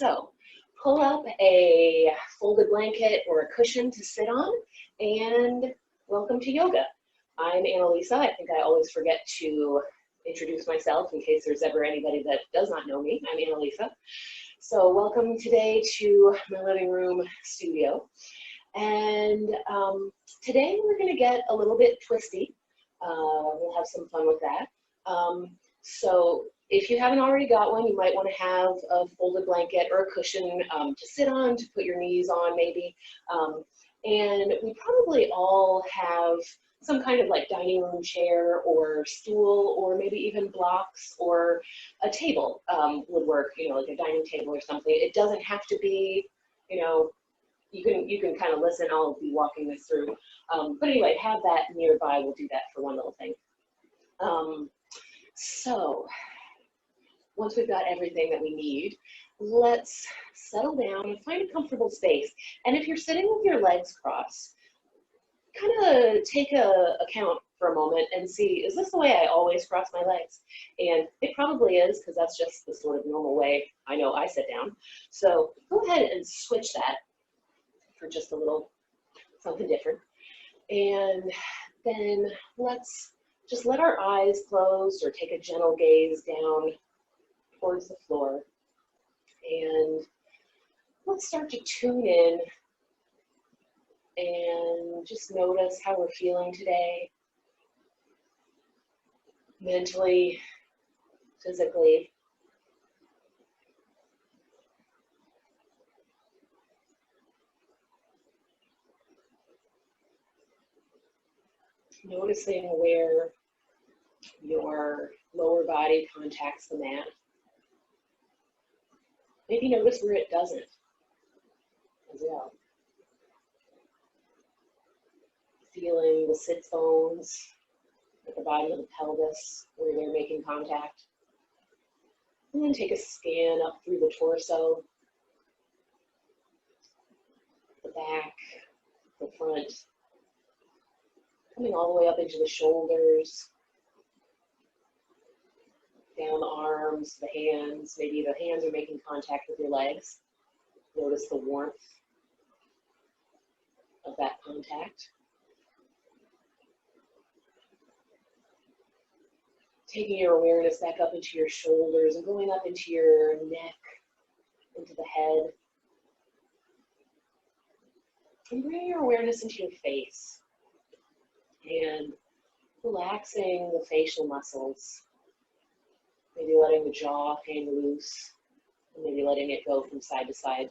So pull up a folded blanket or a cushion to sit on, and welcome to yoga. I'm Annalisa. I think I always forget to introduce myself in case there's ever anybody that does not know me. I'm Annalisa. So welcome today to my living room studio. And today we're going to get a little bit twisty. We'll have some fun with that. So if you haven't already got one, you might want to have a folded blanket or a cushion to sit on, to put your knees on maybe. And we probably all have some kind of like dining room chair or stool, or maybe even blocks, or a table would work, you know, like a dining table or something. It doesn't have to be, you know, you can kind of listen, I'll be walking this through. But anyway, have that nearby. We'll do that for one little thing. So once we've got everything that we need, let's settle down and find a comfortable space. And if you're sitting with your legs crossed, kind of take a account for a moment and see, is this the way I always cross my legs? And it probably is, because that's just the sort of normal way I know I sit down. So go ahead and switch that for just a little something different. And then let's just let our eyes close or take a gentle gaze down towards the floor. And let's start to tune in and just notice how we're feeling today, mentally, physically. Noticing where your lower body contacts the mat. Maybe notice where it doesn't as well. Feeling the sit bones at the bottom of the pelvis where they're making contact. And then take a scan up through the torso, the back, the front, coming all the way up into the shoulders, down the arms, the hands. Maybe the hands are making contact with your legs. Notice the warmth of that contact. Taking your awareness back up into your shoulders and going up into your neck, into the head. And bring your awareness into your face. And relaxing the facial muscles. Maybe letting the jaw hang loose. And maybe letting it go from side to side.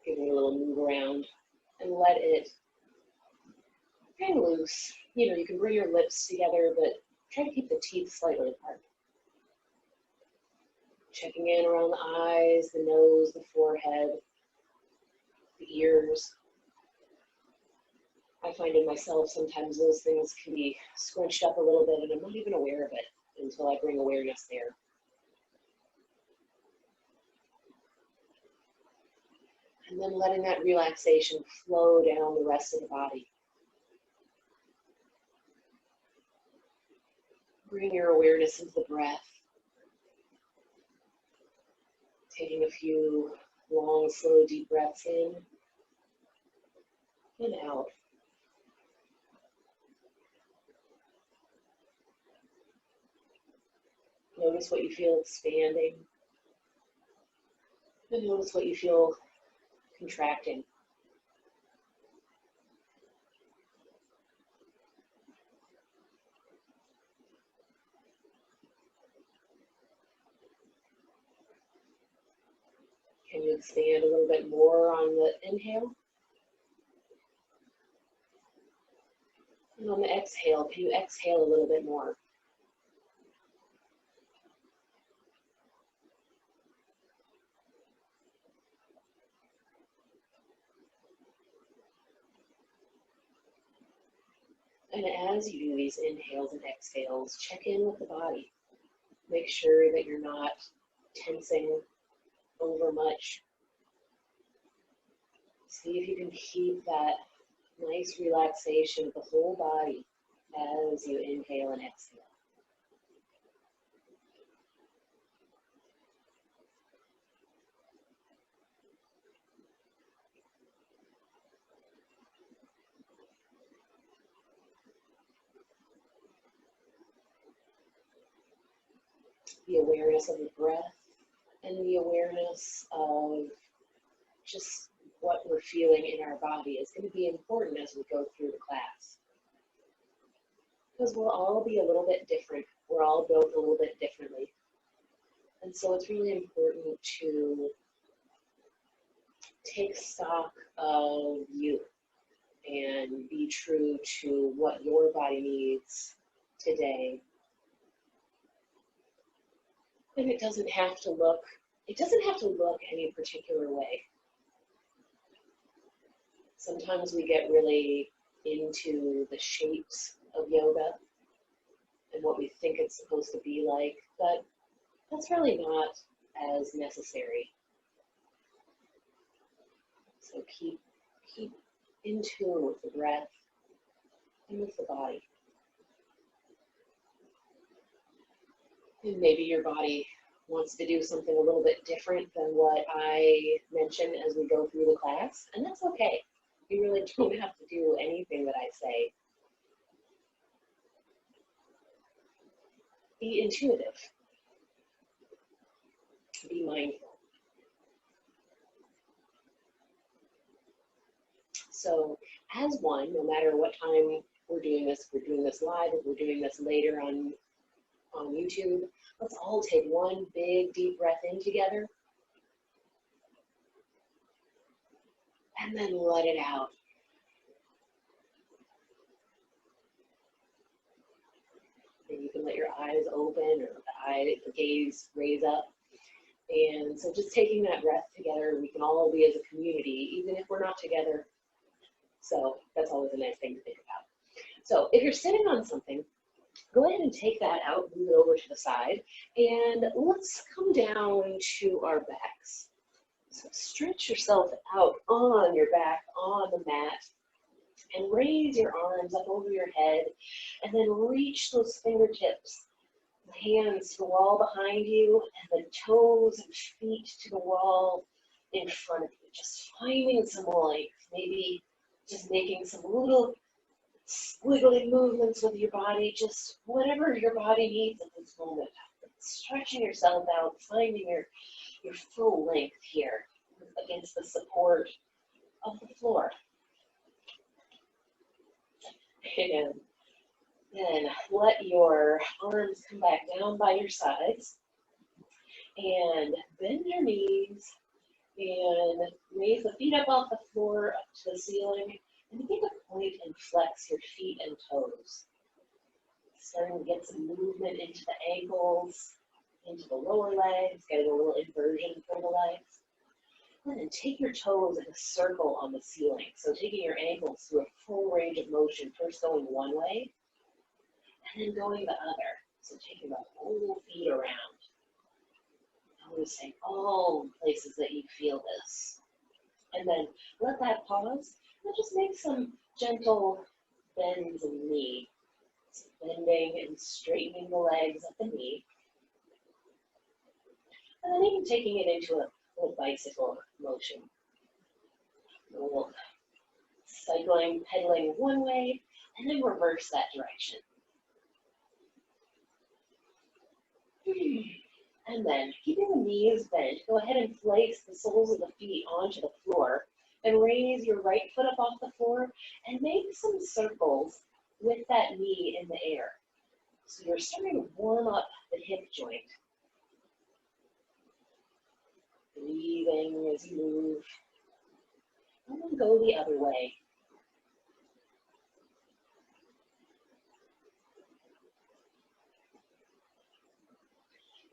Giving it a little move around. And let it hang loose. You know, you can bring your lips together, but try to keep the teeth slightly apart. Checking in around the eyes, the nose, the forehead, the ears. I find in myself sometimes those things can be scrunched up a little bit and I'm not even aware of it until I bring awareness there. And then letting that relaxation flow down the rest of the body. Bring your awareness into the breath. Taking a few long, slow, deep breaths in and out. Notice what you feel expanding. And notice what you feel contracting. Can you expand a little bit more on the inhale? And on the exhale, can you exhale a little bit more? And as you do these inhales and exhales, check in with the body. Make sure that you're not tensing over much. See if you can keep that nice relaxation of the whole body as you inhale and exhale. the awareness of the breath and the awareness of just what we're feeling in our body is going to be important as we go through the class. Because we'll all be a little bit different. We're all built a little bit differently. And so it's really important to take stock of you and be true to what your body needs today. And it doesn't have to look any particular way. Sometimes we get really into the shapes of yoga and what we think it's supposed to be like, but that's really not as necessary. So keep in tune with the breath and with the body. And maybe your body wants to do something a little bit different than what I mention as we go through the class, and that's okay. You really don't have to do anything that I say. Be intuitive. Be mindful. So as one, no matter what time we're doing this live, if we're doing this later on YouTube, let's all take one big deep breath in together. And then let it out. And you can let your eyes open or the gaze raise up. And so just taking that breath together, we can all be as a community, even if we're not together. So that's always a nice thing to think about. So if you're sitting on something, go ahead and take that out, move it over to the side, and let's come down to our backs. So stretch yourself out on your back, on the mat, and raise your arms up over your head, and then reach those fingertips, the hands to the wall behind you, and the toes and feet to the wall in front of you. Just finding some length, maybe just making some little squiggly movements with your body, just whatever your body needs at this moment. Stretching yourself out, finding your full length here against the support of the floor. And then let your arms come back down by your sides and bend your knees and raise the feet up off the floor up to the ceiling, and take a point and flex your feet and toes. Starting to get some movement into the ankles, into the lower legs, getting a little inversion for the legs. And then take your toes in a circle on the ceiling. So taking your ankles through a full range of motion, first going one way, and then going the other. So taking the whole feet around. Noticing all the places that you feel this. And then let that pause and just make some gentle bends in the knee. So bending and straightening the legs at the knee. And then even taking it into a little bicycle motion. A little cycling, pedaling one way, and then reverse that direction. And then, keeping the knees bent, go ahead and place the soles of the feet onto the floor and raise your right foot up off the floor and make some circles with that knee in the air. So you're starting to warm up the hip joint. Breathing as you move. And then go the other way.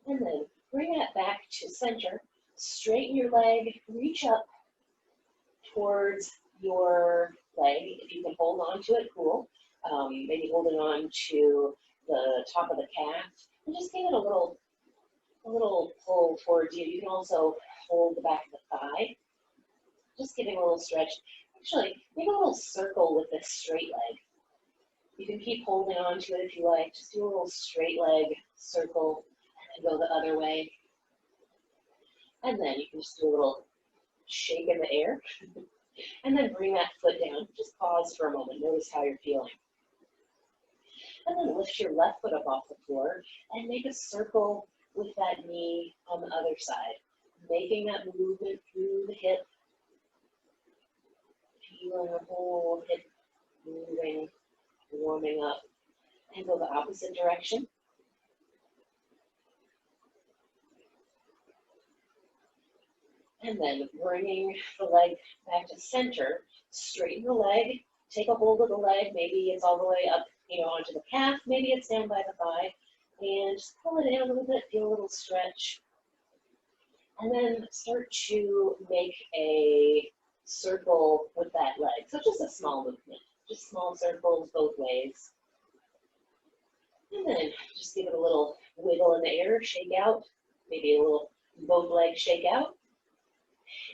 And then bring that back to center. Straighten your leg, reach up towards your leg. If you can hold on to it, cool. Maybe holding on to the top of the calf. And just give it a little pull towards you. You can also hold the back of the thigh. Just giving a little stretch. Actually, make a little circle with this straight leg. You can keep holding on to it if you like. Just do a little straight leg circle and go the other way. And then you can just do a little shake in the air. And then bring that foot down. Just pause for a moment. Notice how you're feeling. And then lift your left foot up off the floor and make a circle with that knee on the other side, making that movement through the hip, feeling the whole hip moving, warming up, and go the opposite direction. And then bringing the leg back to center, straighten the leg, take a hold of the leg, maybe it's all the way up, onto the calf, maybe it's down by the thigh, and just pull it in a little bit, feel a little stretch. And then start to make a circle with that leg. So just a small movement, just small circles both ways. And then just give it a little wiggle in the air, shake out, maybe a little both legs shake out.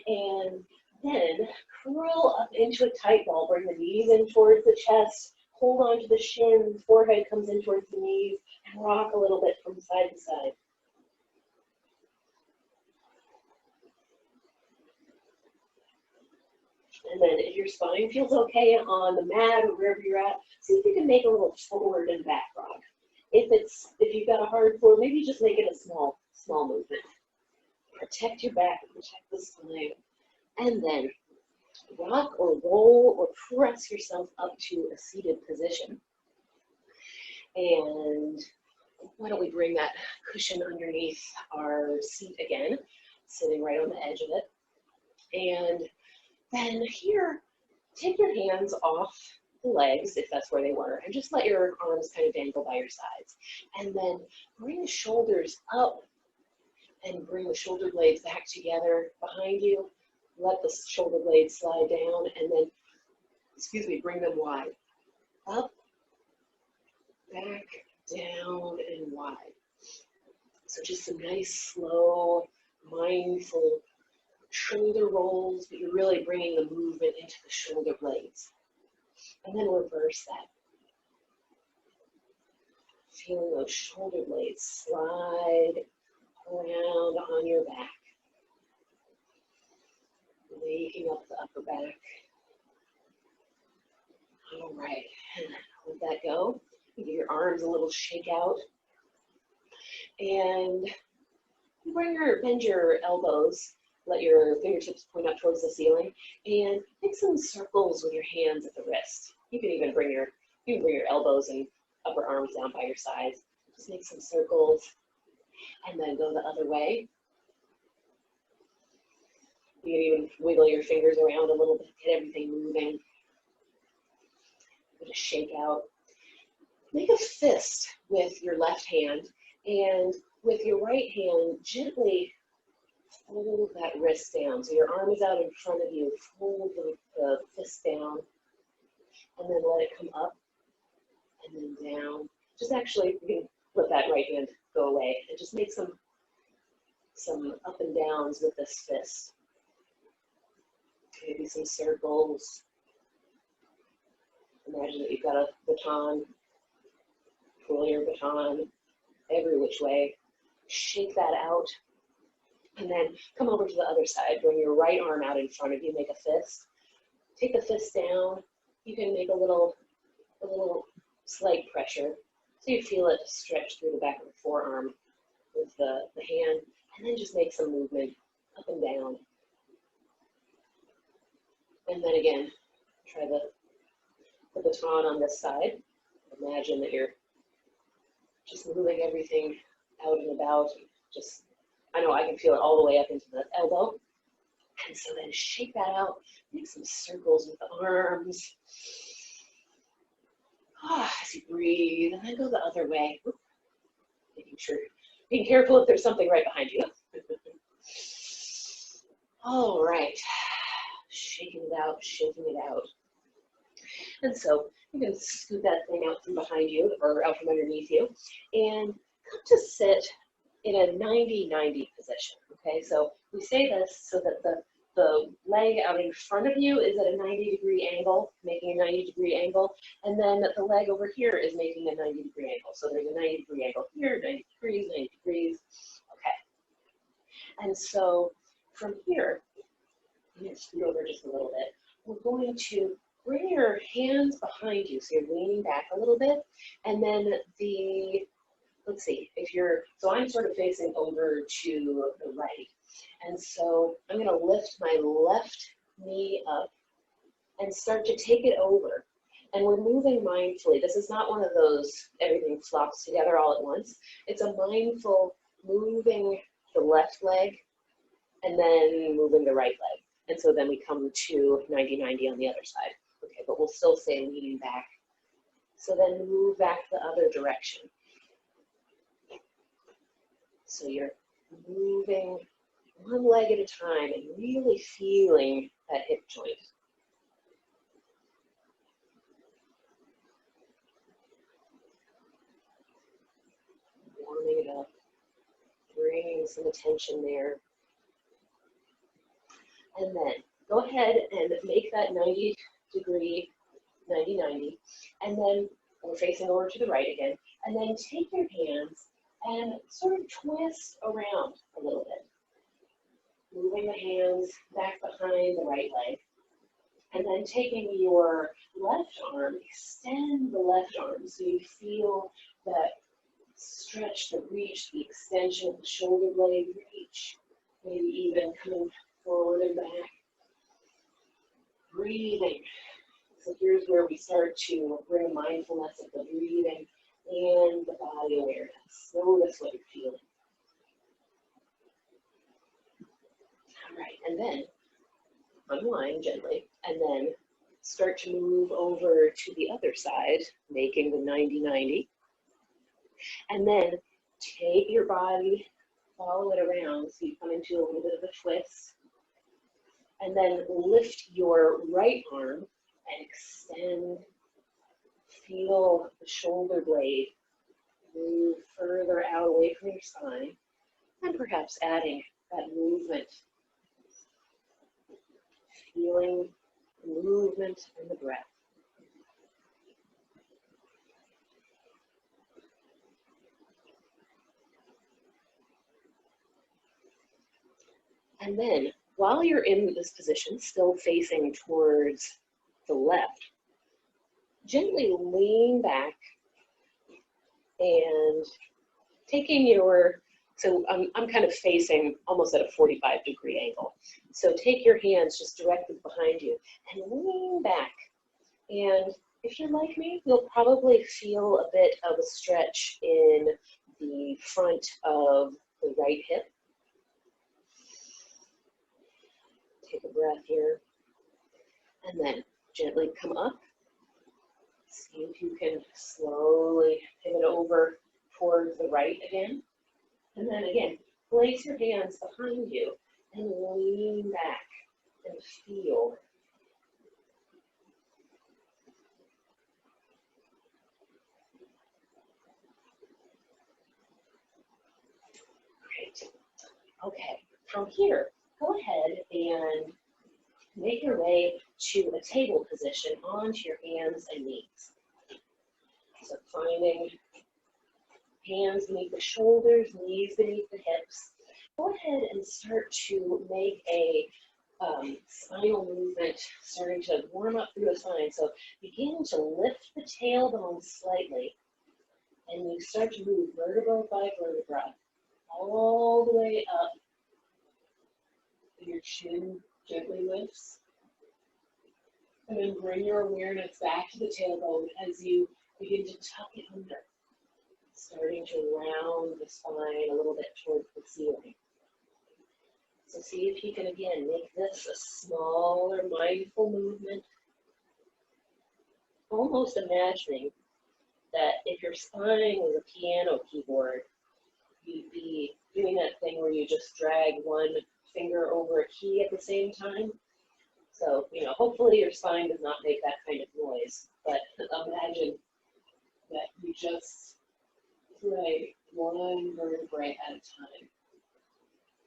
And then curl up into a tight ball. Bring the knees in towards the chest. Hold on to the shins. Forehead comes in towards the knees. And rock a little bit from side to side. And then if your spine feels okay on the mat or wherever you're at, see if you can make a little forward and back rock. If you've got a hard floor, maybe just make it a small movement. Protect your back, protect the spine. And then rock or roll or press yourself up to a seated position. And why don't we bring that cushion underneath our seat again, sitting right on the edge of it. And then here, take your hands off the legs, if that's where they were, and just let your arms kind of dangle by your sides. And then bring the shoulders up and bring the shoulder blades back together behind you. Let the shoulder blades slide down and then, bring them wide. Up, back, down, and wide. So just some nice, slow, mindful shoulder rolls, but you're really bringing the movement into the shoulder blades. And then reverse that. Feeling those shoulder blades slide around on your back. Waking up the upper back. All right, let that go. Give your arms a little shake out. And bend your elbows. Let your fingertips point up towards the ceiling. And make some circles with your hands at the wrist. You can even bring your elbows and upper arms down by your sides. Just make some circles. And then go the other way. You can even wiggle your fingers around a little bit, get everything moving. Just shake out. Make a fist with your left hand, and with your right hand, gently fold that wrist down. So your arm is out in front of you. Fold the fist down, and then let it come up, and then down. Just actually, you can let that right hand go away, and just make some up and downs with this fist. Maybe some circles. Imagine that you've got a baton. Pull your baton every which way. Shake that out. And then come over to the other side. Bring your right arm out in front of you. Make a fist. Take the fist down. You can make a little slight pressure. So you feel it stretch through the back of the forearm with the hand. And then just make some movement up and down. And then again, try the baton on this side. Imagine that you're just moving everything out and about. I know I can feel it all the way up into the elbow. And so then shake that out. Make some circles with the arms. As you breathe, and then go the other way. Being careful if there's something right behind you. All right. Shaking it out, shaking it out. And so you can scoot that thing out from behind you or out from underneath you and come to sit in a 90-90 position. Okay, so we say this so that the leg out in front of you is at a 90-degree angle, making a 90-degree angle, and then the leg over here is making a 90-degree angle. So there's a 90-degree angle here, 90 degrees. Okay. And so from here, I'm going to scoot over just a little bit. We're going to bring your hands behind you, so you're leaning back a little bit, and then the let's see, if you're, so I'm sort of facing over to the right. And so I'm going to lift my left knee up and start to take it over. And we're moving mindfully. This is not one of those everything flops together all at once. It's a mindful moving the left leg and then moving the right leg. And so then we come to 90-90 on the other side. Okay, but we'll still say leaning back. So then move back the other direction. So you're moving one leg at a time and really feeling that hip joint. Warming it up, bringing some attention there. And then go ahead and make that 90-degree, 90-90. And then we're facing over to the right again. And then take your hands and sort of twist around a little bit. Moving the hands back behind the right leg. And then taking your left arm, extend the left arm so you feel that stretch, the reach, the extension of the shoulder blade reach. Maybe even coming forward and back. Breathing. So here's where we start to bring mindfulness of the breathing and the body awareness. Notice what you're feeling. All right, and then unwind gently, and then start to move over to the other side, making the 90-90. And then take your body, follow it around so you come into a little bit of a twist. And then lift your right arm and extend. Feel the shoulder blade move further out away from your spine, and perhaps adding that movement. Feeling the movement and the breath. And then, while you're in this position, still facing towards the left, gently lean back and taking your, so I'm kind of facing almost at a 45-degree angle. So take your hands just directly behind you and lean back. And if you're like me, you'll probably feel a bit of a stretch in the front of the right hip. Take a breath here, and then gently come up. See if you can slowly pivot over towards the right again. And then again, place your hands behind you and lean back and feel. Great. Okay, from here, go ahead and make your way to a table position onto your hands and knees. So finding hands beneath the shoulders, knees beneath the hips. Go ahead and start to make a spinal movement, starting to warm up through the spine. So begin to lift the tailbone slightly, and you start to move vertebra by vertebra all the way up. Your chin gently lifts. And then bring your awareness back to the tailbone as you begin to tuck it under, starting to round the spine a little bit towards the ceiling. So see if you can, again, make this a smaller, mindful movement. Almost imagining that if your spine was a piano keyboard, you'd be doing that thing where you just drag one finger over a key at the same time. So, hopefully your spine does not make that kind of noise, but imagine that you just play one vertebrae at a time.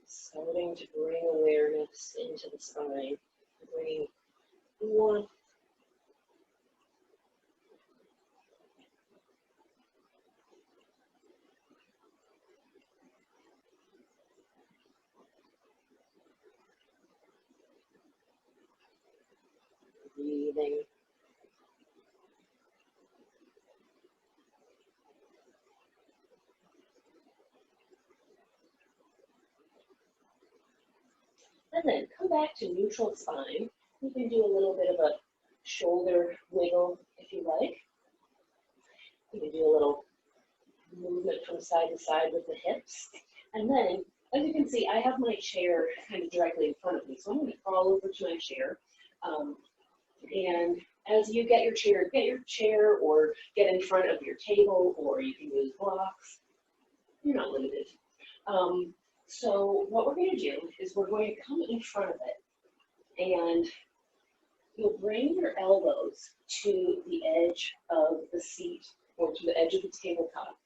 Starting to bring awareness into the spine. Bring one. Breathing. And then come back to neutral spine. You can do a little bit of a shoulder wiggle if you like. You can do a little movement from side to side with the hips. And then, as you can see, I have my chair kind of directly in front of me. So I'm going to crawl over to my chair. And as you get your chair or get in front of your table, or you can use blocks. You're not limited. So what we're going to do is we're going to come in front of it, and you'll bring your elbows to the edge of the seat or to the edge of the tabletop.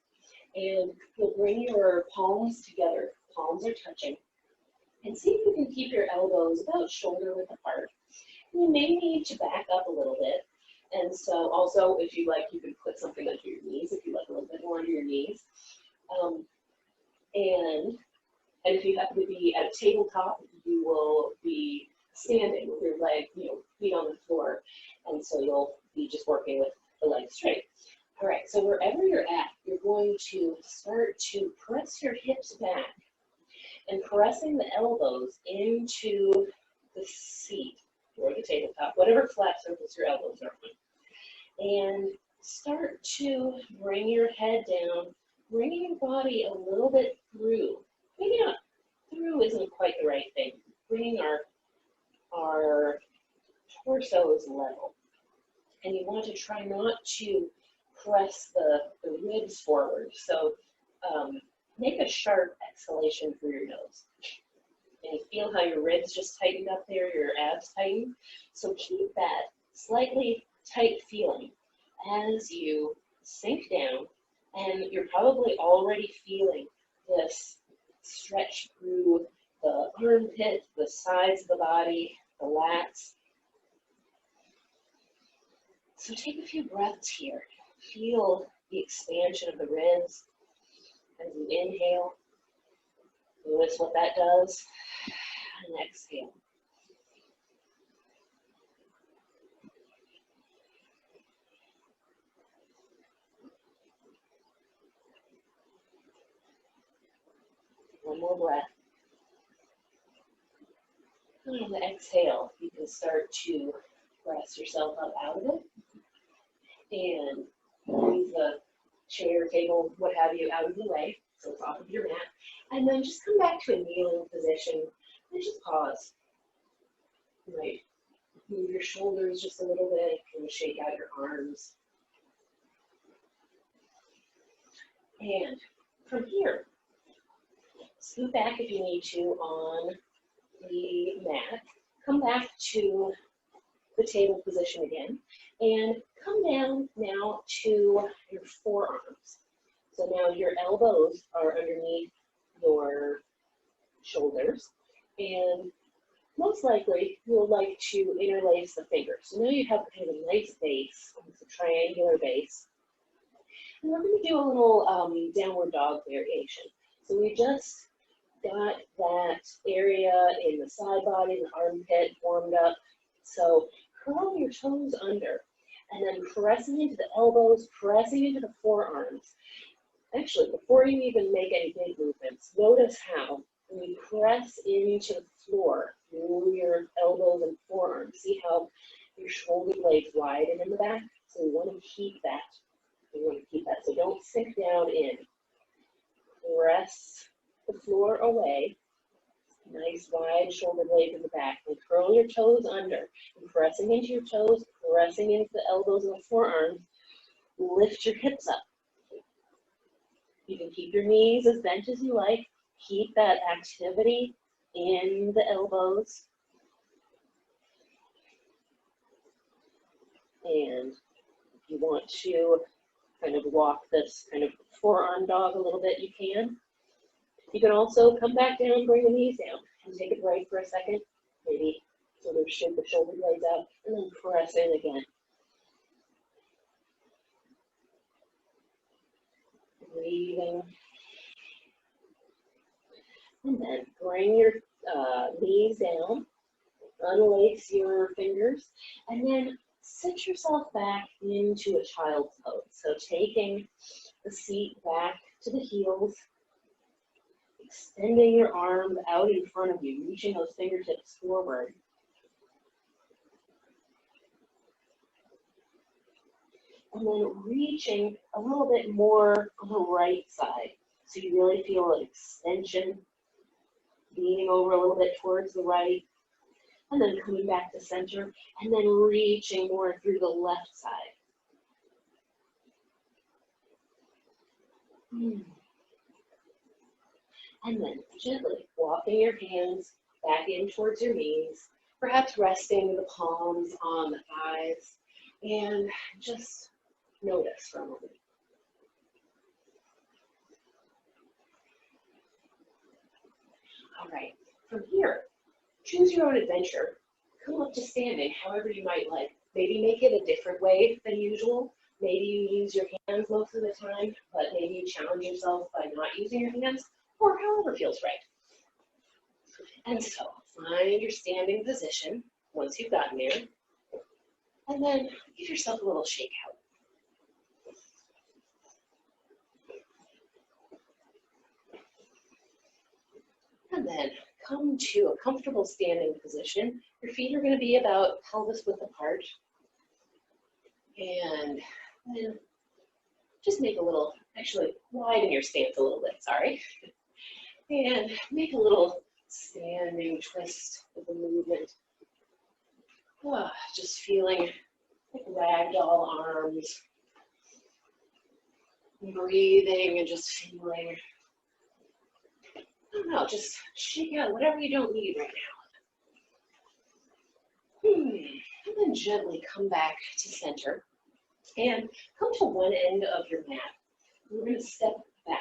And you'll bring your palms together, palms are touching, and see if you can keep your elbows about shoulder width apart. You may need to back up a little bit, and so also if you like, you can put something under your knees if you like a little bit more under your knees. And if you happen to be at a tabletop, you will be standing with your leg, feet on the floor, and so you'll be just working with the legs straight. All right, so wherever you're at, you're going to start to press your hips back and pressing the elbows into the seat or the tabletop, whatever flat surface your elbows are on. And start to bring your head down, bringing your body a little bit through. Maybe not through isn't quite the right thing. Bringing our torsos level. And you want to try not to press the ribs forward. So make a sharp exhalation through your nose. And you feel how your ribs just tightened up there, your abs tightened. So keep that slightly tight feeling as you sink down, and you're probably already feeling this stretch through the armpit, the sides of the body, the lats. So take a few breaths here. Feel the expansion of the ribs as you inhale. Notice what that does. And exhale. One more breath. And on the exhale, you can start to press yourself up out of it and move the chair, table, what have you, out of the way, so it's off of your mat. And then just come back to a kneeling position and just pause. You might move your shoulders just a little bit, and shake out your arms. And from here, scoot back if you need to on the mat. Come back to the table position again, and come down now to your forearms. So now your elbows are underneath your shoulders, and most likely you'll like to interlace the fingers. So now you have kind of a nice base, it's a triangular base. And we're going to do a little downward dog variation. So we just got that area in the side body, the armpit warmed up. So curl your toes under, and then pressing into the elbows, pressing into the forearms. Actually, before you even make any big movements, notice how when you press into the floor through your elbows and forearms, see how your shoulder blades widen in the back? So we want to keep that. So don't sink down in. Press the floor away. Nice wide shoulder blades in the back. And curl your toes under. And pressing into your toes, pressing into the elbows and the forearms. Lift your hips up. You can keep your knees as bent as you like. Keep that activity in the elbows. And if you want to kind of walk this kind of forearm dog a little bit, you can. You can also come back down, bring the knees down, and take a break for a second. Maybe sort of shake the shoulder blades out, and then press in again. Breathing. And then bring your knees down, unlace your fingers, and then sit yourself back into a child's pose. So taking the seat back to the heels, Extending your arms out in front of you, reaching those fingertips forward. And then reaching a little bit more on the right side. So you really feel an extension, leaning over a little bit towards the right, and then coming back to center, and then reaching more through the left side. And then gently walking your hands back in towards your knees, perhaps resting the palms on the thighs, and just notice for a moment. All right, from here, choose your own adventure. Come up to standing however you might like. Maybe make it a different way than usual. Maybe you use your hands most of the time, but maybe you challenge yourself by not using your hands, or however feels right. And so, find your standing position once you've gotten there, and then give yourself a little shake out. And then come to a comfortable standing position. Your feet are going to be about pelvis width apart. And then just make a little, actually widen your stance a little bit, sorry. And make a little standing twist with the movement. Just feeling like ragdoll arms. Breathing and just feeling, I don't know, just shake out whatever you don't need right now. And then gently come back to center and come to one end of your mat. We're going to step back.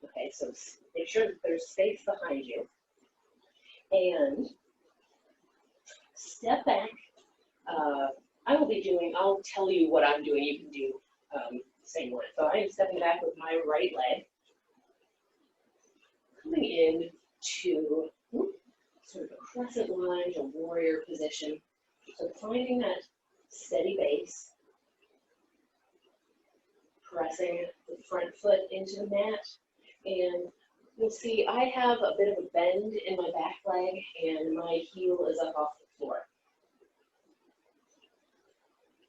Okay, so make sure that there's space behind you. And step back. I'll tell you what I'm doing. You can do the same one. So I am stepping back with my right leg. Coming in to sort of a crescent lunge, a warrior position. So finding that steady base, pressing the front foot into the mat, and you'll see I have a bit of a bend in my back leg and my heel is up off the floor.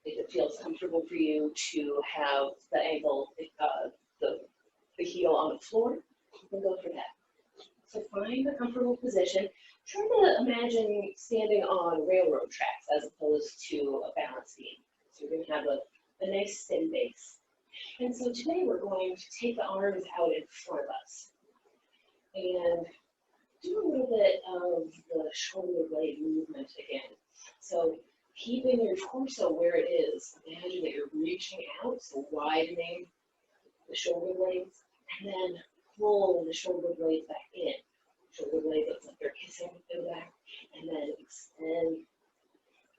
If it feels comfortable for you to have the ankle, the heel on the floor, you can go for that. So find a comfortable position. Try to imagine standing on railroad tracks as opposed to a balance beam. So you're going to have a nice steady base. And so today we're going to take the arms out in front of us and do a little bit of the shoulder blade movement again. So keeping your torso where it is, imagine that you're reaching out, so widening the shoulder blades, and then pull the shoulder blades back in. Shoulder blades looks like they're kissing in the back, and then extend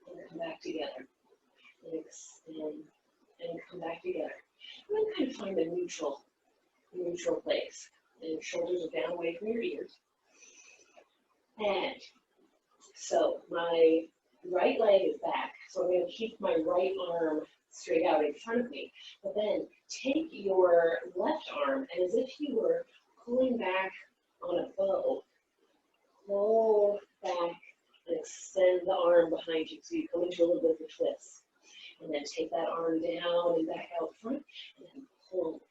and come back together. And extend and come back together. And then kind of find a neutral place. And your shoulders are down away from your ears. And so my right leg is back. So I'm going to keep my right arm straight out in front of me. But then take your left arm, and as if you were pulling back on a bow, pull back and extend the arm behind you. So you come into a little bit of a twist. And then take that arm down and back out front, and then pull,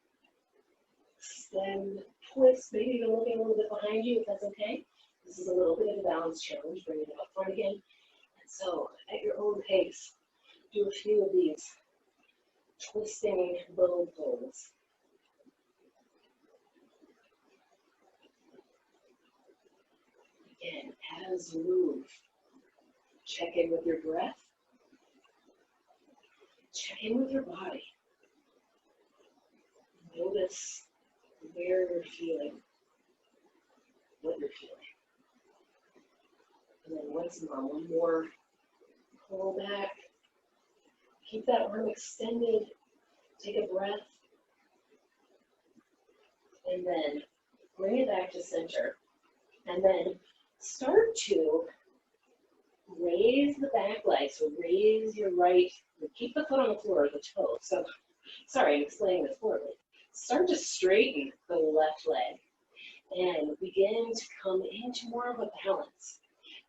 extend, twist, maybe even looking a little bit behind you if that's okay. This is a little bit of a balance challenge, bring it up front again. And so, at your own pace, do a few of these twisting bow pulls. Again, as you move, check in with your breath. Check in with your body. Notice where you're feeling, what you're feeling. And then once more, one more pull back. Keep that arm extended. Take a breath. And then bring it back to center. And then start to raise the back leg. So raise your right, keep the foot on the floor, the toe. So, sorry, I'm explaining this poorly. Start to straighten the left leg. and begin to come into more of a balance.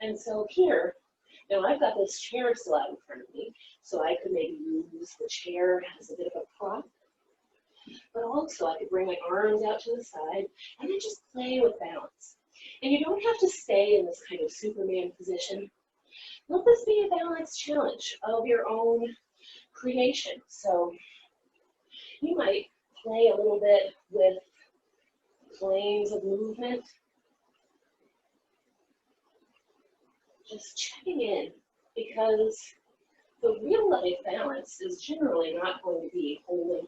And so here, now I've got this chair still out in front of me, so I could maybe use the chair as a bit of a prop, but also I could bring my arms out to the side and then just play with balance. And you don't have to stay in this kind of Superman position. Let this be a balance challenge of your own creation. So you might play a little bit with planes of movement. Just checking in, because the real life balance is generally not going to be holding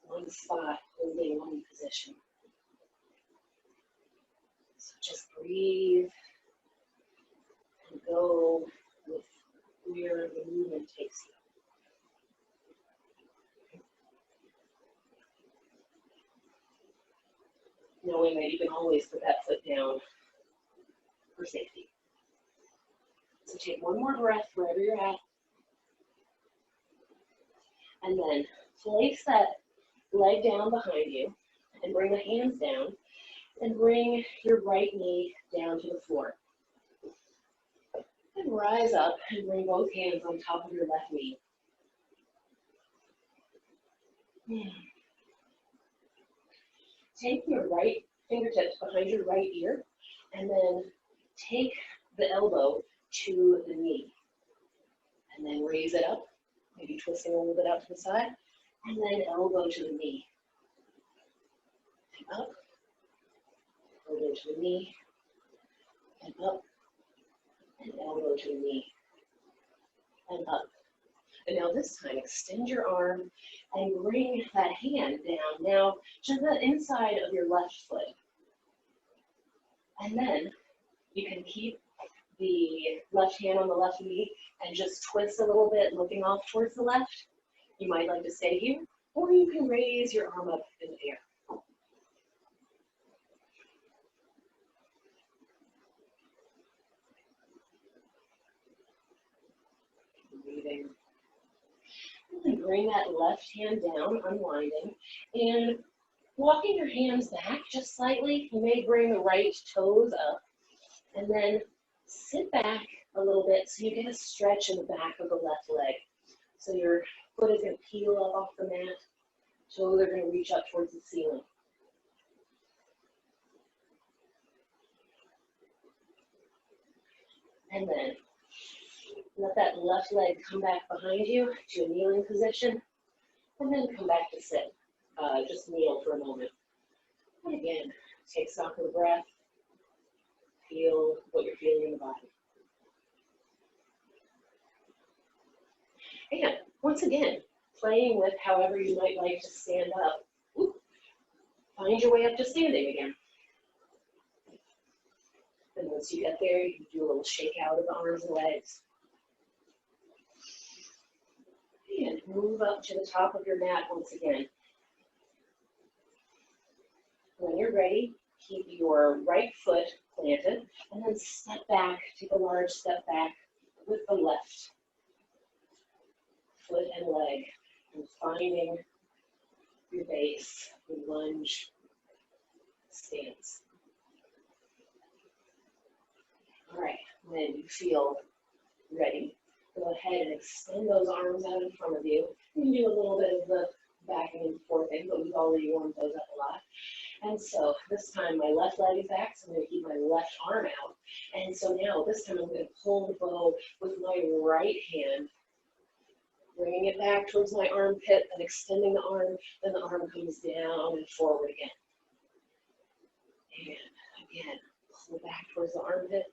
one spot, holding one position. So just breathe and go with where the movement takes you. Knowing that you can always put that foot down for safety. So take one more breath wherever you're at. And then place that leg down behind you and bring the hands down and bring your right knee down to the floor. And rise up and bring both hands on top of your left knee. Take your right fingertips behind your right ear and then take the elbow to the knee. And then raise it up, maybe twisting a little bit out to the side, and then elbow to the knee. And up, elbow to the knee, and up, and elbow to the knee, and up. And now this time, extend your arm and bring that hand down now to the inside of your left foot. And then you can keep the left hand on the left knee and just twist a little bit, looking off towards the left. You might like to stay here, or you can raise your arm up in the air. Breathing. And bring that left hand down, unwinding, and walking your hands back just slightly. You may bring the right toes up, and then sit back a little bit so you get a stretch in the back of the left leg. So your foot is going to peel up off the mat, toes are going to reach up towards the ceiling. And then let that left leg come back behind you to a kneeling position, and then come back to sit. Just kneel for a moment. And again, take stock of the breath. Feel what you're feeling in the body. And once again, playing with however you might like to stand up. Ooh, find your way up to standing again. And once you get there, you can do a little shake out of the arms and legs. And move up to the top of your mat once again. When you're ready, keep your right foot planted, and then step back, take a large step back with the left foot and leg, and finding your base, your lunge stance. All right, when you feel ready, go ahead and extend those arms out in front of you. You can do a little bit of the backing and forth thing, but we've already warmed those up a lot. And so this time my left leg is back, so I'm going to keep my left arm out. And so now this time I'm going to pull the bow with my right hand, bringing it back towards my armpit and extending the arm, then the arm comes down and forward again. And again, pull back towards the armpit,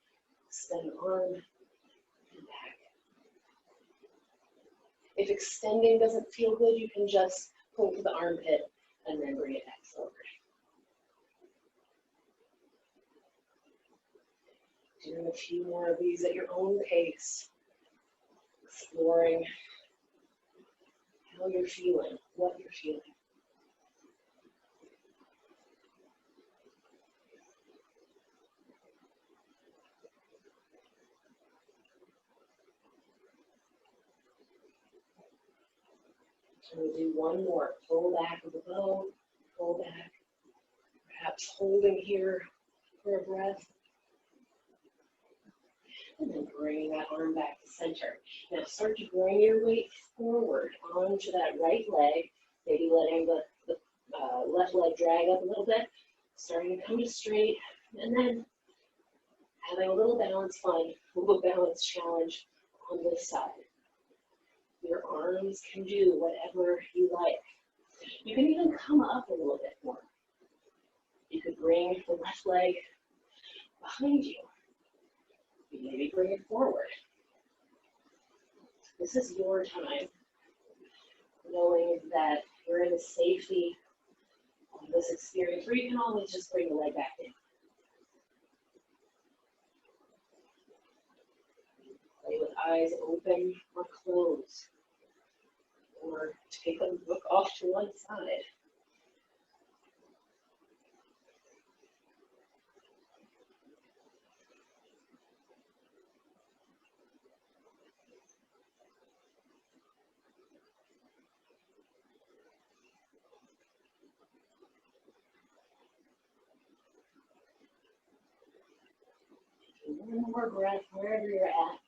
extend the arm, and back. If extending doesn't feel good, you can just pull to the armpit and then bring it back forward. Doing a few more of these at your own pace, exploring how you're feeling, what you're feeling. And we'll do one more. Pull back of the bow, pull back, perhaps holding here for a breath. And then bring that arm back to center. Now start to bring your weight forward onto that right leg, maybe letting the left leg drag up a little bit, starting to come to straight, and then having a little balance fun, a little balance challenge on this side. Your arms can do whatever you like. You can even come up a little bit more. You could bring the left leg behind you. You maybe bring it forward. This is your time, knowing that you're in the safety of this experience, where you can always just bring the leg back in. Play with eyes open or closed, or take a look off to one side. One more breath wherever you're at.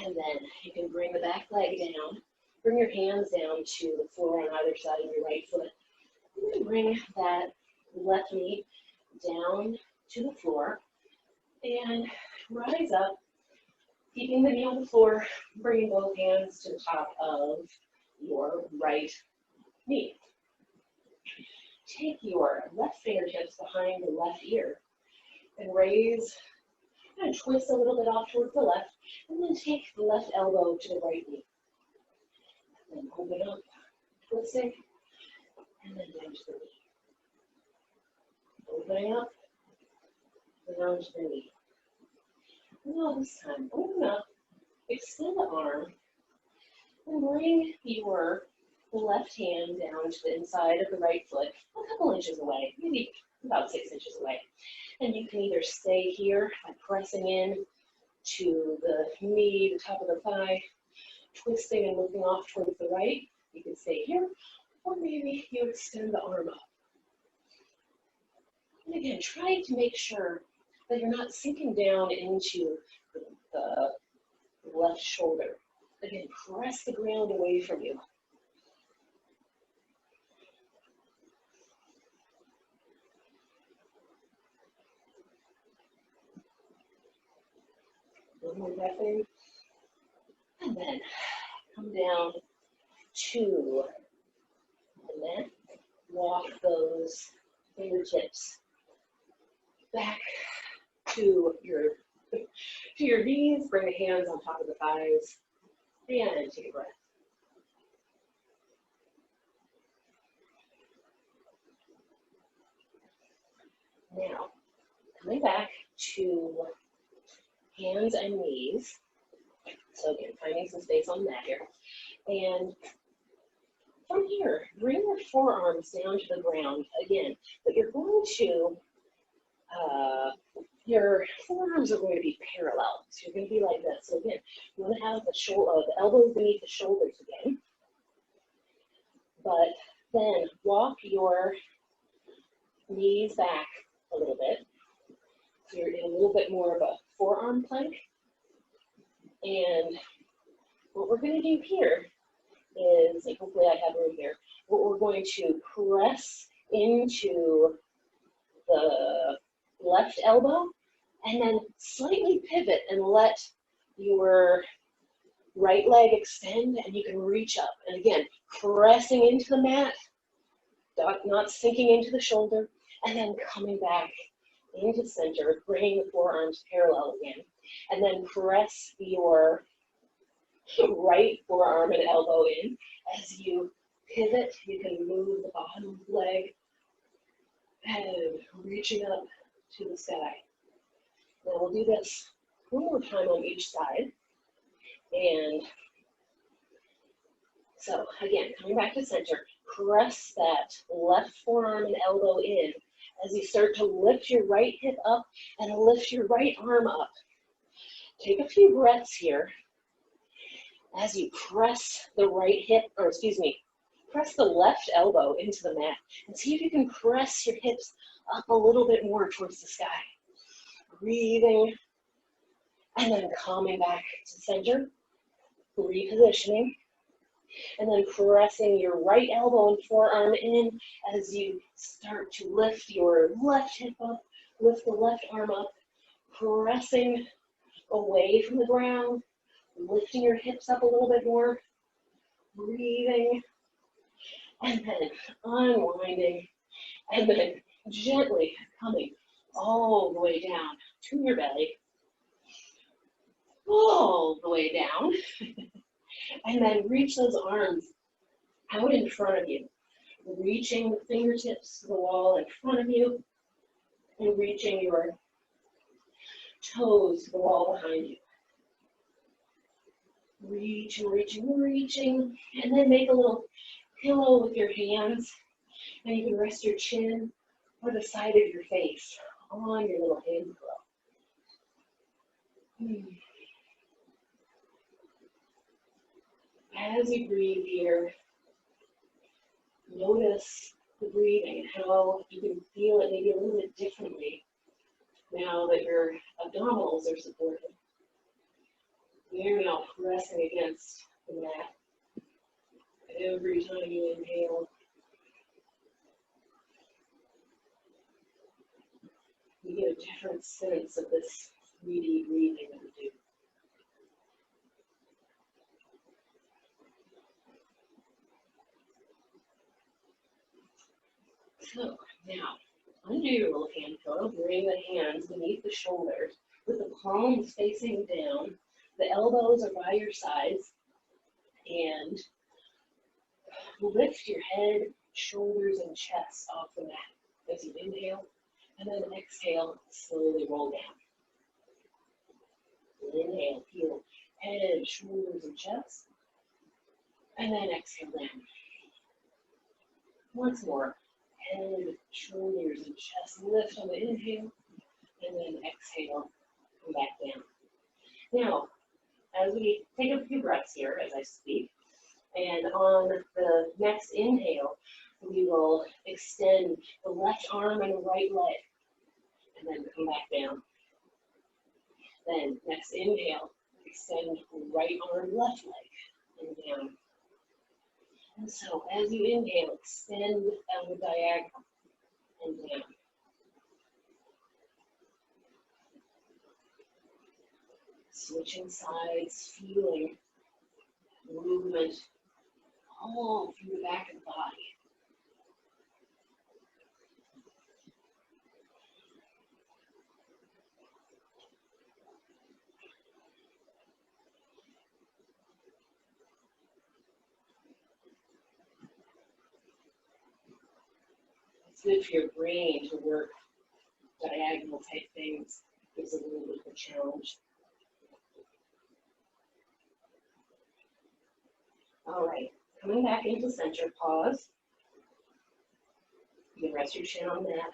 And then you can bring the back leg down. Bring your hands down to the floor on either side of your right foot. And then bring that left knee down to the floor. And rise up, keeping the knee on the floor, bringing both hands to the top of your right knee. Take your left fingertips behind the left ear and raise and twist a little bit off towards the left, and then take the left elbow to the right knee. And then open up, twisting, and then down to the knee. Opening up, down to the knee. Now this time, open up, extend the arm, and bring your left hand down to the inside of the right foot, a couple inches away, maybe about 6 inches away. And you can either stay here by pressing in to the knee, the top of the thigh, twisting and looking off towards the right. You can stay here, or maybe you extend the arm up. And again, try to make sure that you're not sinking down into the left shoulder. Again, press the ground away from you. One more breath in, and then come down to the mat. Walk those fingertips back to your knees. Bring the hands on top of the thighs, and take a breath. Now, coming back to hands and knees. So again, finding some space on the mat here. And from here, bring your forearms down to the ground again. But you're going to, your forearms are going to be parallel. So you're going to be like this. So again, you want to have the elbows beneath the shoulders again. But then walk your knees back a little bit. So you're in a little bit more of a forearm plank. And what we're going to do here is, and hopefully I have room here, what we're going to press into the left elbow and then slightly pivot and let your right leg extend, and you can reach up. And again, pressing into the mat, not sinking into the shoulder, and then coming back into center, bringing the forearms parallel again, and then press your right forearm and elbow in. As you pivot, you can move the bottom leg and reaching up to the sky. Now we'll do this one more time on each side. And so again, coming back to center, press that left forearm and elbow in as you start to lift your right hip up and lift your right arm up. Take a few breaths here as you press the right hip, or excuse me, press the left elbow into the mat and see if you can press your hips up a little bit more towards the sky. Breathing, and then coming back to center, repositioning, and then pressing your right elbow and forearm in as you start to lift your left hip up, lift the left arm up, pressing away from the ground, lifting your hips up a little bit more, breathing, and then unwinding, and then gently coming all the way down to your belly, all the way down, and then reach those arms out in front of you, reaching the fingertips to the wall in front of you, and reaching your toes to the wall behind you. Reaching, reaching, reaching, and then make a little pillow with your hands, and you can rest your chin or the side of your face on your little hand pillow. As you breathe here, notice the breathing and how you can feel it maybe a little bit differently now that your abdominals are supported. You're now pressing against the mat. Every time you inhale, you get a different sense of this 3D breathing that we do. So now, undo your little hand pillow, bring the hands beneath the shoulders with the palms facing down. The elbows are by your sides, and lift your head, shoulders, and chest off the mat as you inhale, and then exhale, slowly roll down. Inhale, feel head, shoulders, and chest, and then exhale down. Once more, head, shoulders, and chest lift on the inhale, and then exhale, come back down. Now, as we take a few breaths here as I speak, and on the next inhale, we will extend the left arm and right leg, and then come back down. Then next inhale, extend right arm, left leg, and down. And so as you inhale, extend down the diagonal and down. Switching sides, feeling movement all through the back of the body. It's good for your brain to work diagonal type things. Gives it a little bit of a challenge. All right, coming back into center, pause. You can rest your chin on that.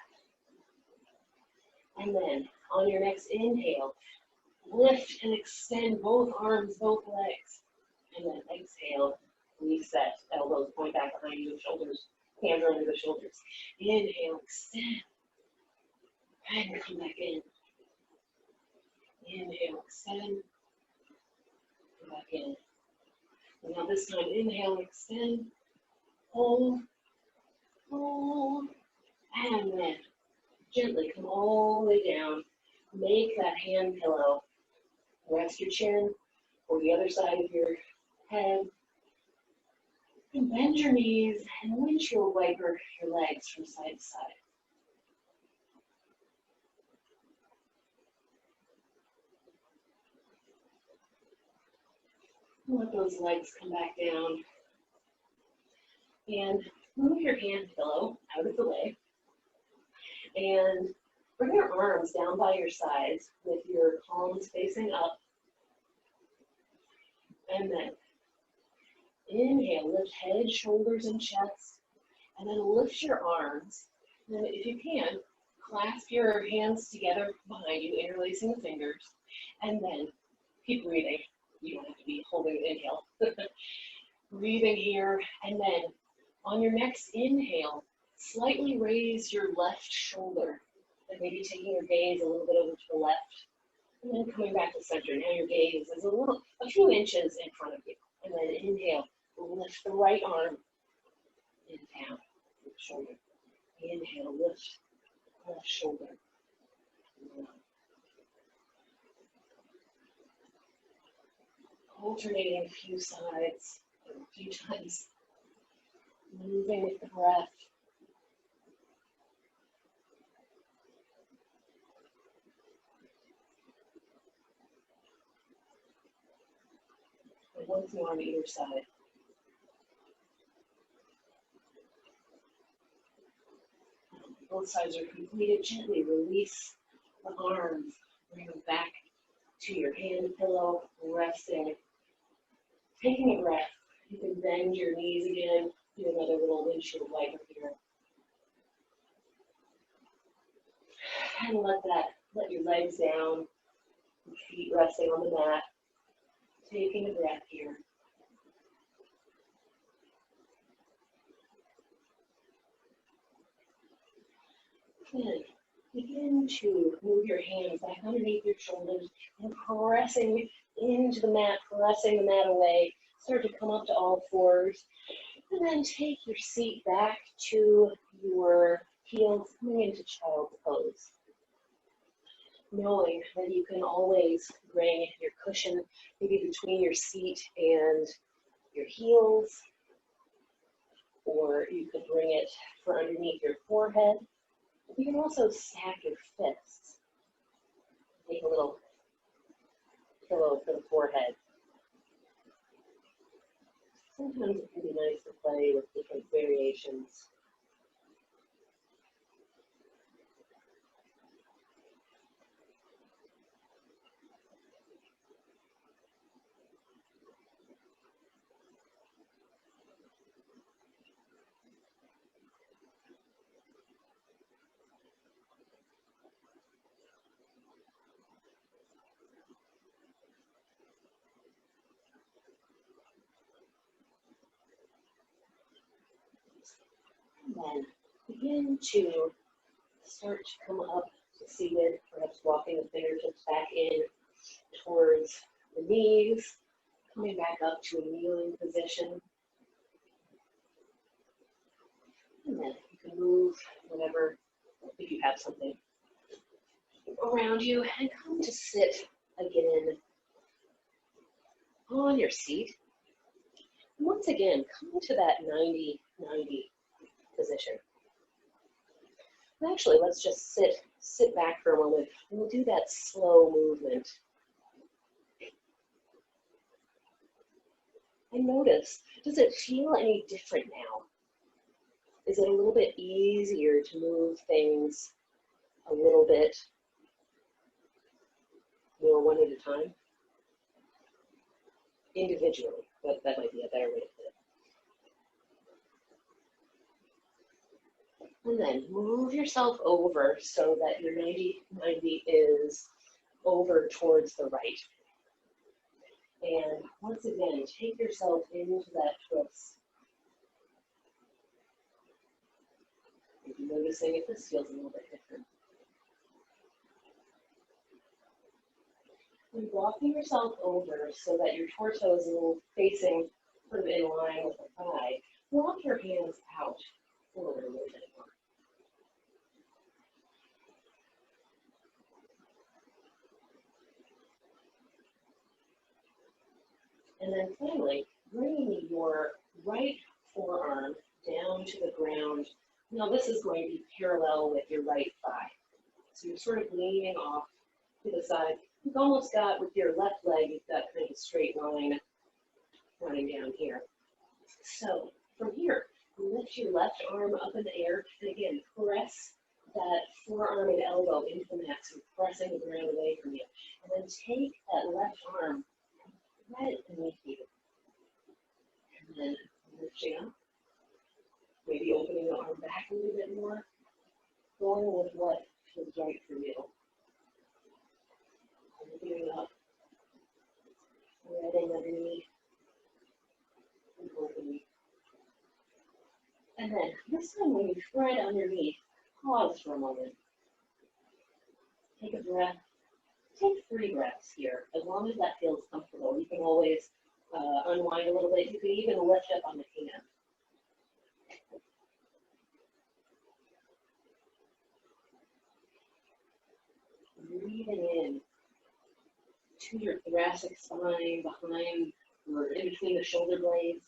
And then on your next inhale, lift and extend both arms, both legs. And then exhale, reset. Elbows point back behind you, shoulders, hands are under the shoulders. Inhale, extend. And come back in. Inhale, extend. Come back in. And now this time, inhale, extend. Hold. Hold. And then gently come all the way down. Make that hand pillow. Rest your chin or the other side of your head. And bend your knees and windshield wiper your legs from side to side. Let those legs come back down. And move your hand pillow out of the way. And bring your arms down by your sides with your palms facing up. And then inhale, lift head, shoulders, and chest. And then lift your arms. And if you can, clasp your hands together behind you, interlacing the fingers. And then keep breathing. You don't have to be holding the inhale. Breathing here. And then on your next inhale, Slightly raise your left shoulder, and maybe taking your gaze a little bit over to the left, and then coming back to center. Now your gaze is a few inches in front of you. And then inhale, lift the right arm and down, shoulder. Inhale, lift left shoulder. Alternating a few sides, a few times. Moving with the breath. And once more on either side. Both sides are completed. Gently release the arms. Bring them back to your hand pillow, resting. Taking a breath. You can bend your knees again. Do another little windshield wiper here. And let your legs down, feet resting on the mat. Taking a breath here. Then begin to move your hands back underneath your shoulders and pressing into the mat, pressing the mat away. Start to come up to all fours. And then take your seat back to your heels, coming into child's pose. Knowing that you can always bring your cushion maybe between your seat and your heels, or you could bring it for underneath your forehead. You can also stack your fists. Make a little pillow for the forehead. Sometimes it can be nice to play with different variations. And then begin to start to come up to seated, perhaps walking the fingertips back in towards the knees, coming back up to a kneeling position. And then you can move whatever, if you have something around you, and come to sit again on your seat. And once again, come to that 90-90 position. And actually, let's just sit back for a moment. We'll do that slow movement. And notice, does it feel any different now? Is it a little bit easier to move things a little bit more one at a time? Individually, that might be a better way to put it. And then move yourself over so that your 90-90 is over towards the right. And once again, take yourself into that twist. Maybe noticing if this feels a little bit different. And walking yourself over so that your torso is a little facing sort of in line with the thigh. Walk your hands out forward a little bit more. And then finally, bringing your right forearm down to the ground. Now this is going to be parallel with your right thigh. So you're sort of leaning off to the side. You've almost got, with your left leg, you've got kind of a straight line running down here. So from here, lift your left arm up in the air, and again, press that forearm and elbow into the mat, so you're pressing the ground away from you. And then take that left arm right beneath you. And then lifting up, maybe opening the arm back a little bit more, going with what feels right for you. Lifting up, threading underneath, and opening. And then this time when you thread underneath, pause for a moment. Take a breath. Take 3 breaths here, as long as that feels comfortable. You can always unwind a little bit. You can even lift up on the hand. Breathing in to your thoracic spine, behind or in between the shoulder blades,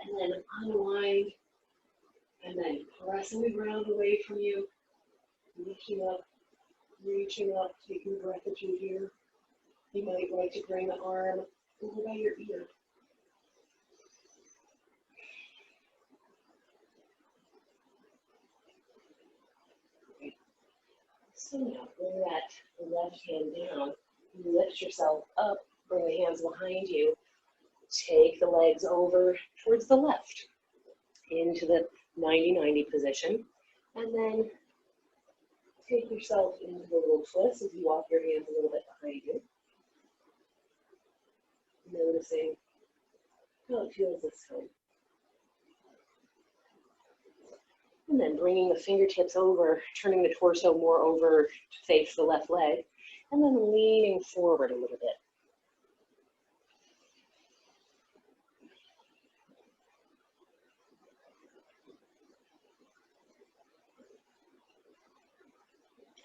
and then unwind, and then pressing the ground away from you, lifting up, reaching up, taking a breath as you here. You might like to bring the arm over by your ear. Okay. So now bring that left hand down, lift yourself up, bring the hands behind you, take the legs over towards the left into the 90-90 position, and then take yourself into the little twist as you walk your hands a little bit behind you. Noticing how it feels this time. And then bringing the fingertips over, turning the torso more over to face the left leg, and then leaning forward a little bit.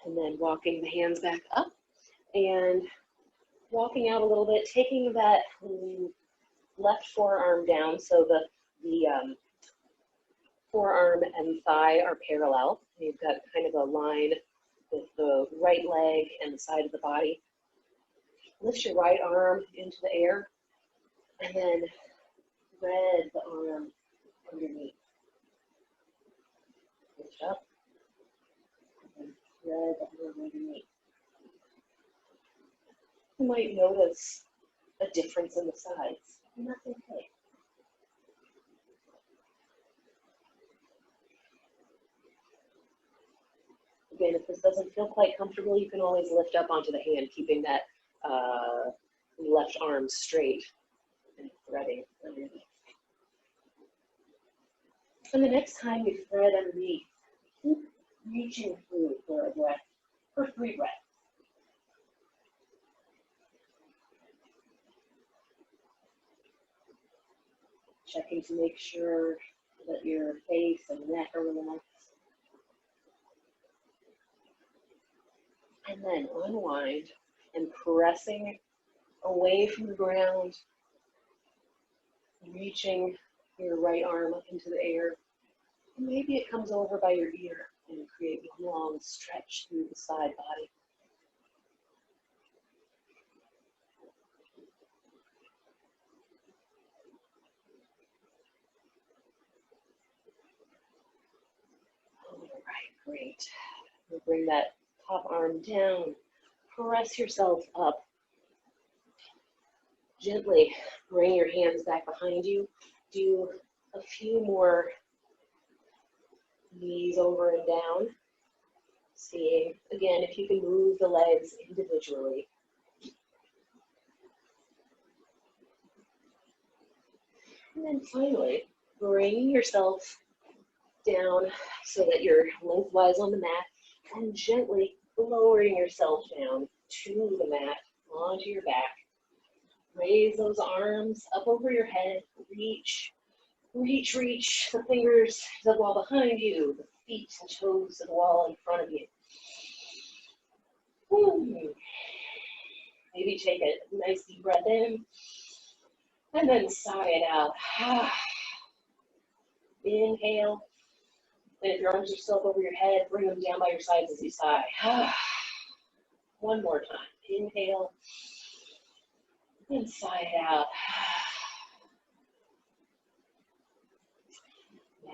And then walking the hands back up and walking out a little bit, taking that left forearm down so the forearm and thigh are parallel. You've got kind of a line with the right leg and the side of the body. Lift your right arm into the air and then thread the arm underneath. Lift up and thread the arm underneath. You might notice a difference in the sides, and that's okay. Again, if this doesn't feel quite comfortable, you can always lift up onto the hand, keeping that left arm straight and threading underneath. And the next time you thread underneath, keep reaching through for a breath, for 3 breaths. Checking to make sure that your face and neck are relaxed. And then unwind and pressing away from the ground, reaching your right arm up into the air. And maybe it comes over by your ear and create a long stretch through the side body. All right, great. We'll bring that top arm down, press yourself up. Gently bring your hands back behind you. Do a few more knees over and down. Seeing, again, if you can move the legs individually. And then finally, bring yourself down so that you're lengthwise on the mat, and gently lowering yourself down to the mat, onto your back. Raise those arms up over your head. Reach, reach, reach the fingers to the wall behind you, the feet and toes to the wall in front of you. Maybe take a nice deep breath in, and then sigh it out. Inhale. And if your arms are still up over your head, bring them down by your sides as you sigh. One more time. Inhale. And sigh it out.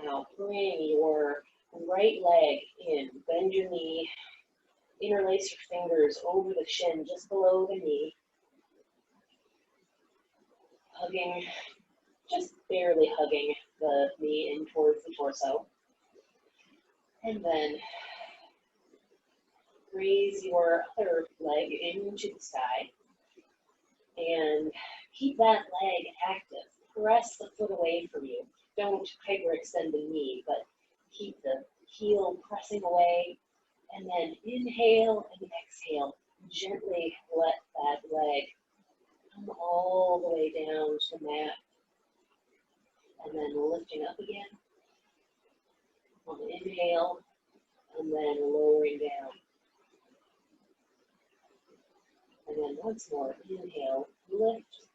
Now bring your right leg in. Bend your knee. Interlace your fingers over the shin, just below the knee. Hugging, just barely hugging the knee in towards the torso. And then raise your other leg into the sky and keep that leg active. Press the foot away from you. Don't hyperextend the knee, but Keep the heel pressing away, and then inhale and exhale. Gently let that leg come all the way down to the mat, and then lifting up again on the inhale, and then lowering down. And then once more, inhale, lift.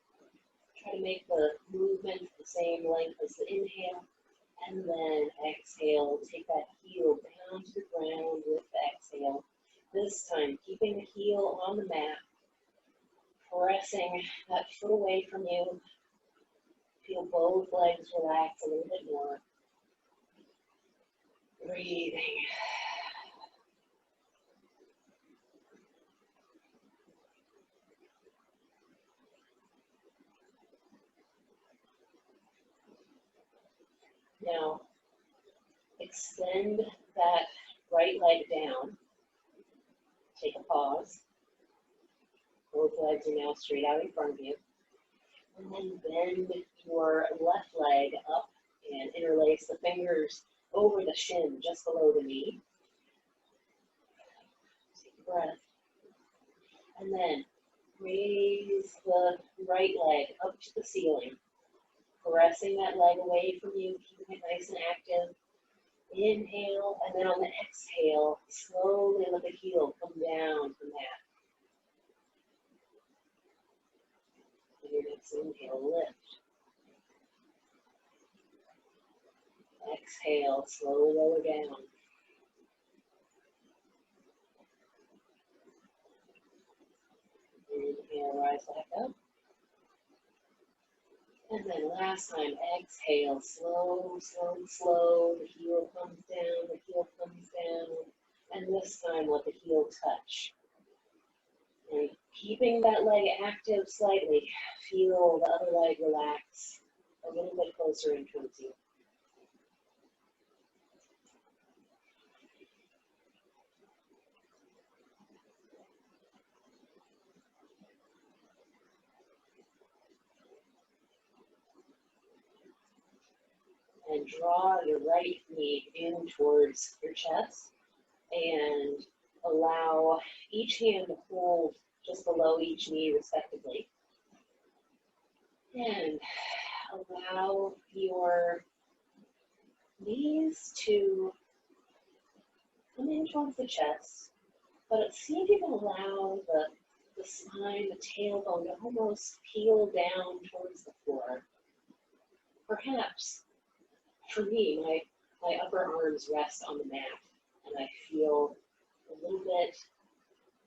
Try to make the movement the same length as the inhale. And then exhale, take that heel down to the ground with the exhale. This time, keeping the heel on the mat, pressing that foot away from you. Feel both legs relax a little bit more. Breathing. Now, extend that right leg down. Take a pause. Both legs are now straight out in front of you. And then bend your left leg up and interlace the fingers over the shin, just below the knee. Take a breath. And then raise the right leg up to the ceiling. Pressing that leg away from you, keeping it nice and active. Inhale, and then on the exhale, slowly let the heel come down to the mat. And your next inhale, lift. Exhale, slowly lower down. Inhale, rise back up. And then last time, exhale, slow, slow, slow. The heel comes down, the heel comes down. And this time, let the heel touch. And keeping that leg active slightly, feel the other leg relax a little bit closer in towards you. And draw your right knee in towards your chest and allow each hand to hold just below each knee respectively. And allow your knees to come in towards the chest, but see if you can allow the spine, the tailbone to almost peel down towards the floor. Perhaps, for me, my upper arms rest on the mat, and I feel a little bit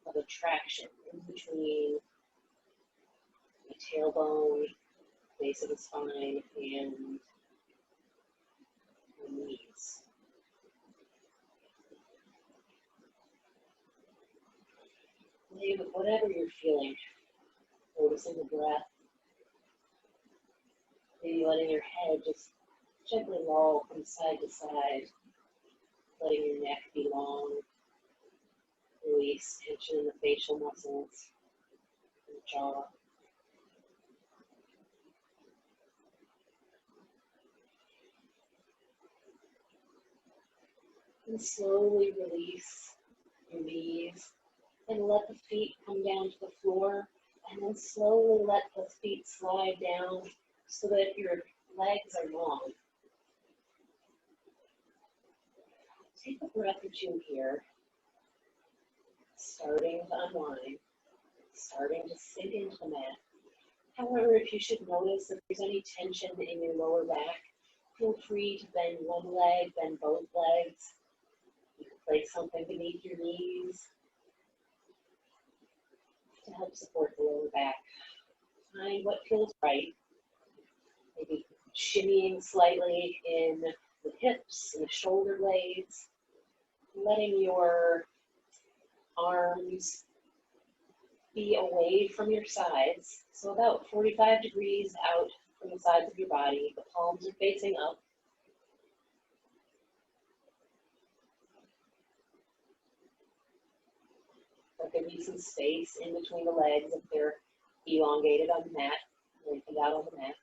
of a traction in between the tailbone, base of the spine, and the knees. Maybe whatever you're feeling, noticing the breath, maybe letting your head just gently roll from side to side, letting your neck be long, release tension in the facial muscles, and the jaw. And slowly release your knees and let the feet come down to the floor, and then slowly let the feet slide down so that your legs are long. Take a breath or two here, starting to unwind, starting to sink into the mat. However, if you should notice if there's any tension in your lower back, feel free to bend one leg, bend both legs. You can place something beneath your knees to help support the lower back. Find what feels right. Maybe shimmying slightly in the hips and the shoulder blades, letting your arms be away from your sides, so about 45 degrees out from the sides of your body. The palms are facing up. There can be some space in between the legs if they're elongated on the mat, lengthened out on the mat.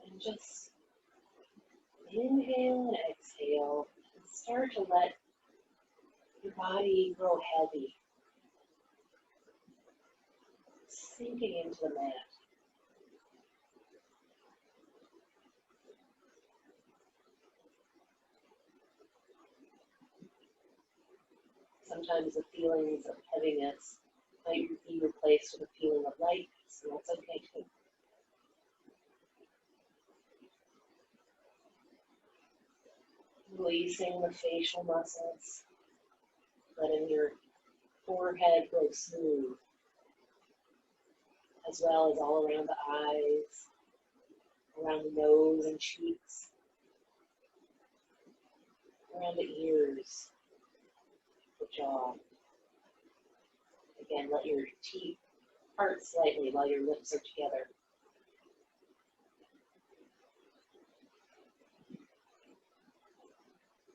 And And just inhale and exhale and start to let your body grow heavy, sinking into the mat. Sometimes the feelings of heaviness might be replaced with a feeling of lightness, and that's okay too. Releasing the facial muscles, letting your forehead grow smooth, as well as all around the eyes, around the nose and cheeks, around the ears, the jaw. Again, let your teeth part slightly while your lips are together.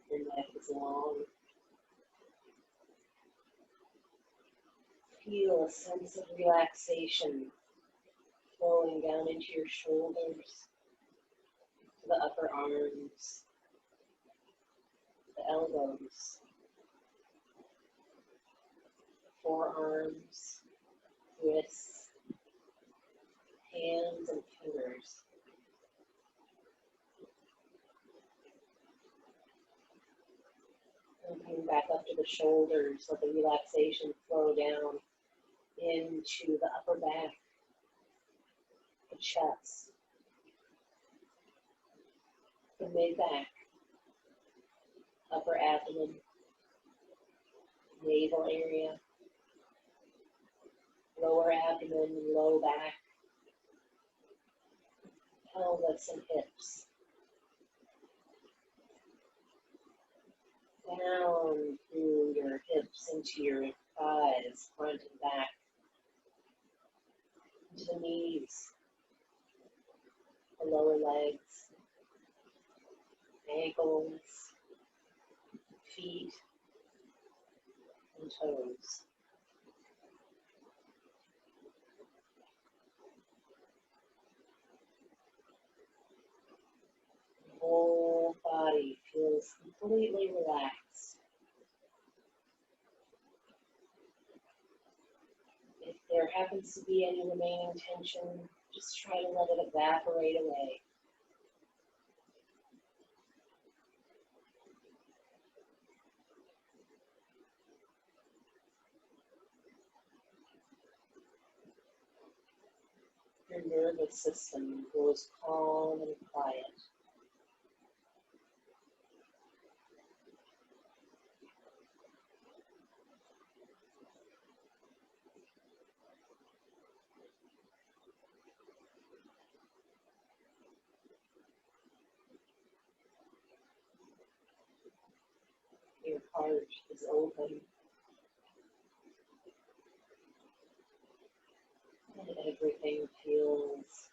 Your neck is long. Feel a sense of relaxation flowing down into your shoulders, to the upper arms, the elbows, forearms, wrists, hands, and fingers. And coming back up to the shoulders, let the relaxation flow down into the upper back, the chest, the mid-back, upper abdomen, navel area, lower abdomen, low back, pelvis and hips. Down through your hips into your thighs, front and back, into the knees, the lower legs, ankles, feet, and toes. The whole body feels completely relaxed. If there happens to be any remaining tension, just try to let it evaporate away. Your nervous system grows calm and quiet. Your heart is open, and everything feels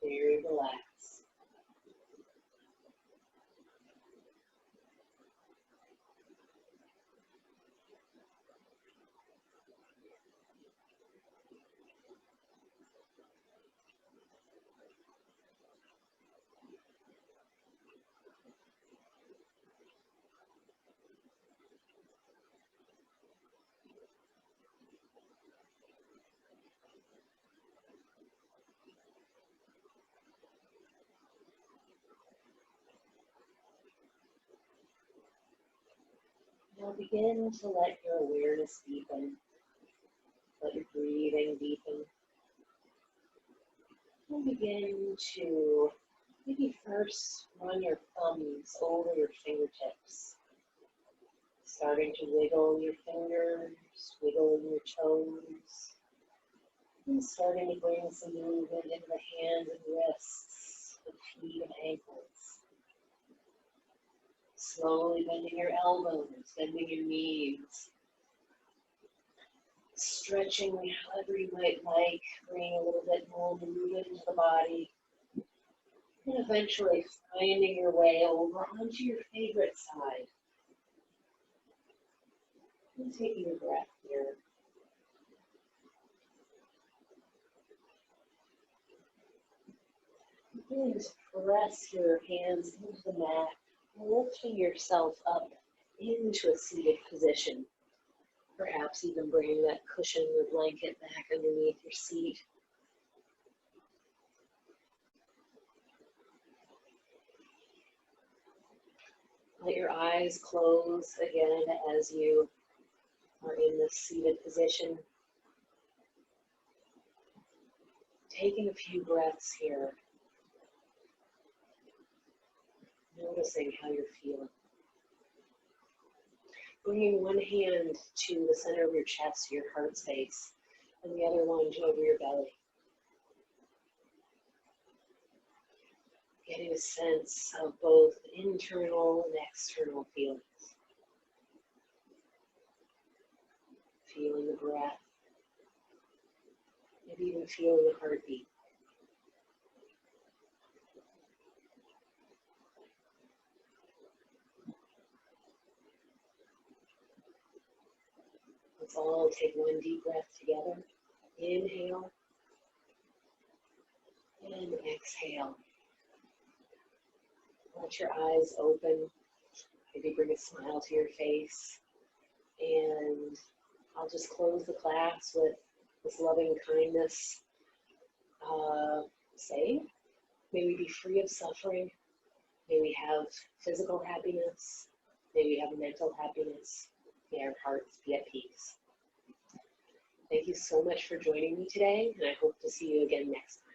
very relaxed. Now begin to let your awareness deepen. Let your breathing deepen. And begin to maybe first run your thumbs over your fingertips. Starting to wiggle your fingers, wiggle your toes. And starting to bring some movement into the hands and wrists, the feet and ankles. Slowly bending your elbows, bending your knees. Stretching however you might like, bringing a little bit more movement into the body. And eventually finding your way over onto your favorite side. And taking a breath here. And press your hands into the mat, lifting yourself up into a seated position. Perhaps even bringing that cushion or blanket back underneath your seat. Let your eyes close again as you are in this seated position. Taking a few breaths here. Noticing how you're feeling. Bringing one hand to the center of your chest, your heart space, and the other one to over your belly. Getting a sense of both internal and external feelings. Feeling the breath. Maybe even feeling the heartbeat. Let's all take one deep breath together. Inhale and exhale. Let your eyes open. Maybe bring a smile to your face. And I'll just close the class with this loving kindness saying, may we be free of suffering. May we have physical happiness. May we have mental happiness. May our hearts be at peace. Thank you so much for joining me today, and I hope to see you again next time.